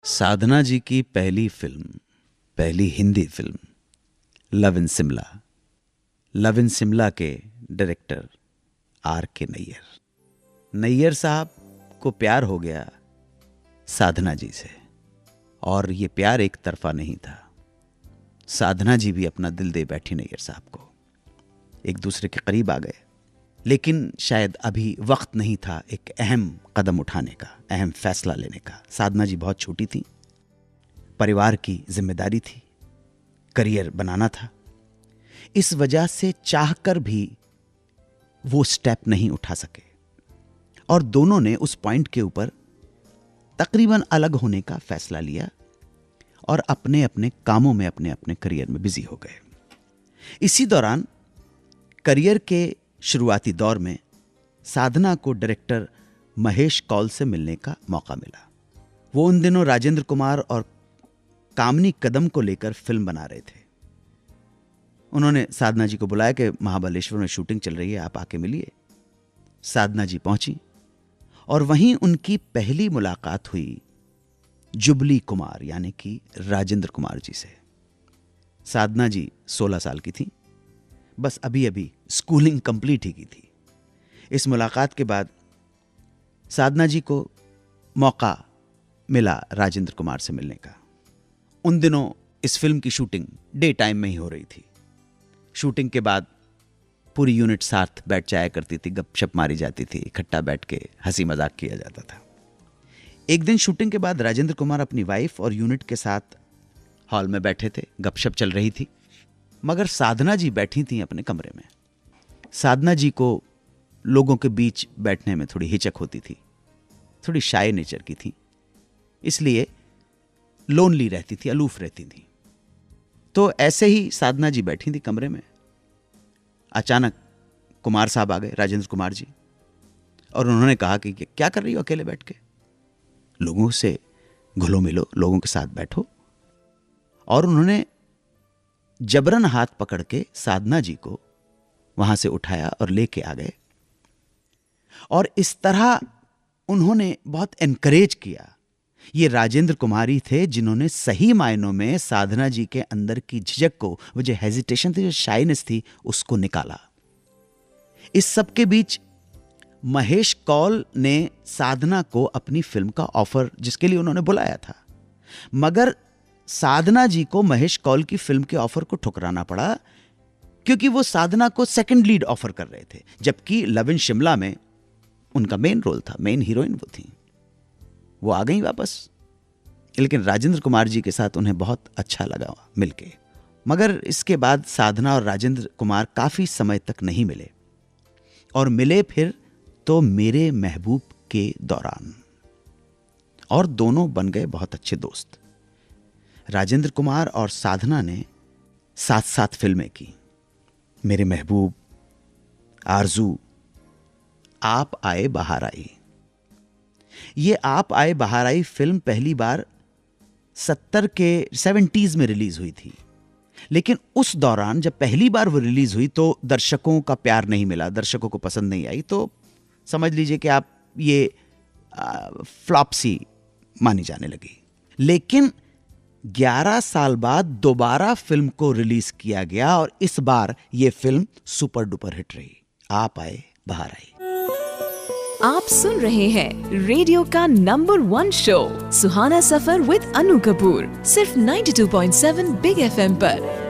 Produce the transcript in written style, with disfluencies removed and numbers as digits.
साधना जी की पहली फिल्म, पहली Hindi film love in Shimla. Love in Shimla के डायरेक्टर R.K. नैयर साहब को प्यार हो गया साधना जी से, और ये प्यार एक तरफा नहीं था। साधना जी भी अपना दिल दे बैठी नैयर साहब को, एक दूसरे के करीब आ गए। लेकिन शायद अभी वक्त नहीं था एक अहम कदम उठाने का, अहम फैसला लेने का। साधना जी बहुत छोटी थी, परिवार की जिम्मेदारी थी, करियर बनाना था। इस वजह से चाहकर भी वो स्टेप नहीं उठा सके, और दोनों ने उस पॉइंट के ऊपर तकरीबन अलग होने का फैसला लिया और अपने अपने कामों में, अपने अपने करियर में बिजी हो गए। इसी दौरान करियर के शुरुआती दौर में साधना को डायरेक्टर महेश कौल से मिलने का मौका मिला। वो उन दिनों राजेंद्र कुमार और कामनी कदम को लेकर फिल्म बना रहे थे। उन्होंने साधना जी को बुलाया कि महाबलेश्वर में शूटिंग चल रही है, आप आके मिलिए। साधना जी पहुंची और वहीं उनकी पहली मुलाकात हुई जुबली कुमार यानी कि राजेंद्र कुमार जी से। साधना जी 16 साल की थी, बस अभी अभी स्कूलिंग कंप्लीट ही की थी। इस मुलाकात के बाद साधना जी को मौका मिला राजेंद्र कुमार से मिलने का। उन दिनों इस फिल्म की शूटिंग डे टाइम में ही हो रही थी। शूटिंग के बाद पूरी यूनिट साथ बैठ जाया करती थी, गपशप मारी जाती थी, इकट्ठा बैठ के हंसी मजाक किया जाता था। एक दिन शूटिंग के बाद राजेंद्र कुमार अपनी वाइफ और यूनिट के साथ हॉल में बैठे थे, गपशप चल रही थी, मगर साधना जी बैठी थीं अपने कमरे में। साधना जी को लोगों के बीच बैठने में थोड़ी हिचक होती थी, थोड़ी शाय नेचर की थी, इसलिए लोनली रहती थी, अलूफ रहती थी। तो ऐसे ही साधना जी बैठी थी कमरे में। अचानक कुमार साहब आ गए, राजेंद्र कुमार जी, और उन्होंने कहा कि क्या कर रही हो अकेले बैठ के, लोगों से घुलो मिलो, लोगों के साथ बैठो। और उन्होंने जबरन हाथ पकड़ के साधना जी को वहां से उठाया और लेके आ गए, और इस तरह उन्होंने बहुत एनकरेज किया। ये राजेंद्र कुमार ही थे जिन्होंने सही मायनों में साधना जी के अंदर की झिझक को, वो जो हेजिटेशन थी, जो शाइनेस थी, उसको निकाला। इस सब के बीच महेश कौल ने साधना को अपनी फिल्म का ऑफर, जिसके लिए उन्होंने बुलाया था, मगर साधना जी को महेश कौल की फिल्म के ऑफर को ठुकराना पड़ा, क्योंकि वो साधना को सेकंड लीड ऑफर कर रहे थे, जबकि लव इन शिमला में उनका मेन रोल था, मेन हीरोइन वो थी। वो आ गई वापस, लेकिन राजेंद्र कुमार जी के साथ उन्हें बहुत अच्छा लगा मिलके। मगर इसके बाद साधना और राजेंद्र कुमार काफी समय तक नहीं मिले, और मिले फिर तो मेरे महबूब के दौरान, और दोनों बन गए बहुत अच्छे दोस्त। राजेंद्र कुमार और साधना ने साथ साथ फिल्में की, मेरे महबूब, आरजू, आप आए बाहर आई। ये आप आए बाहर आई फिल्म पहली बार 70s में रिलीज हुई थी, लेकिन उस दौरान जब पहली बार वो रिलीज हुई तो दर्शकों का प्यार नहीं मिला, दर्शकों को पसंद नहीं आई, तो समझ लीजिए कि आप ये फ्लॉप सी मानी जाने लगी। लेकिन 11 साल बाद दोबारा फिल्म को रिलीज किया गया, और इस बार ये फिल्म सुपर डुपर हिट रही, आप आए बाहर आई। आप सुन रहे हैं रेडियो का number 1 show Suhana Safar with Anu Kapoor, सिर्फ 92.7 बिग FM पर।